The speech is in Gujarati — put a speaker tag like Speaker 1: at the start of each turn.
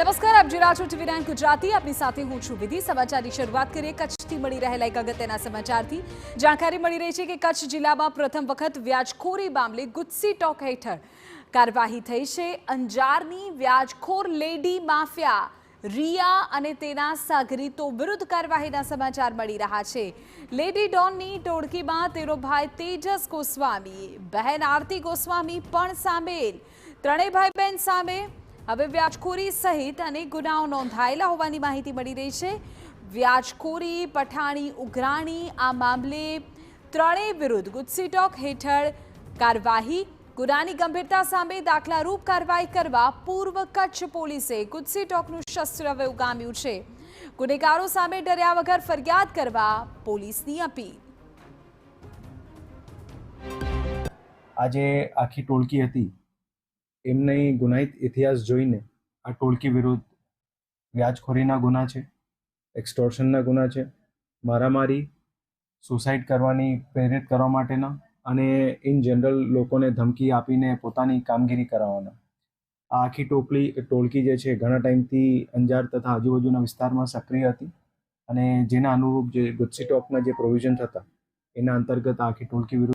Speaker 1: નમસ્કાર, આપ જોઈ રહ્યા છો ટીવી 9 ગુજરાતી। આપની સાથે હું છું વિધિ। સમાચારની શરૂઆત કરીએ કચ્છથી મળી રહેલા એક અગત્યના સમાચારથી। જાણકારી મળી રહી છે કે કચ્છ જિલ્લામાં પ્રથમ વખત વ્યાજખોરી મામલે ગુજસી ટોક હેઠળ કાર્યવાહી થઈ છે। અંજારની વ્યાજખોર લેડી માફિયા રિયા અને તેના સાગરીતો વિરુદ્ધ કાર્યવાહીના સમાચાર મળી રહ્યા છે। લેડી ડોનની ટોળકીમાં તેનો ભાઈ તેજસ ગોસ્વામી, બહેન આરતી ગોસ્વામી પણ સામેલ। ત્રણેય ભાઈ બહેન સામે હવે વ્યાજખોરી સહિત અનેક ગુનાઓ નોંધાયેલા હોવાની માહિતી મળી રહી છે। વ્યાજખોરી, પઠાણી, ઉઘરાણી આ મામલે ત્રણેય વિરુદ્ધ ગુજસી ટોક હેઠળ કાર્યવાહી। ગુનાની ગંભીરતા સામે દાખલારૂપ કાર્યવાહી કરવા પૂર્વ કચ્છ પોલીસે ગુજસી ટોકનું શસ્ત્ર હવે ઉગામ્યું છે। ગુનેગારો સામે ડર્યા વગર ફરિયાદ કરવા પોલીસની અપીલ।
Speaker 2: આજે આખી ટોળકી હતી, એમની ગુનાહિત ઇતિહાસ જોઈને આ ટોળકી વિરુદ્ધ વ્યાજખોરીના ગુના છે, એક્સટોર્શનના ગુના છે, મારામારી, સુસાઇડ કરવાની પ્રેરિત કરવા માટેના અને ઇન જનરલ લોકોને ધમકી આપીને પોતાની કામગીરી કરાવવાના। આ આખી ટોળકી જે છે ઘણા ટાઈમથી અંજાર તથા આજુબાજુના વિસ્તારમાં સક્રિય હતી અને જેના અનુરૂપ જે ગુજસી ટોકના જે પ્રોવિઝન હતા એના અંતર્ગત આખી ટોળકી વિરુદ્ધ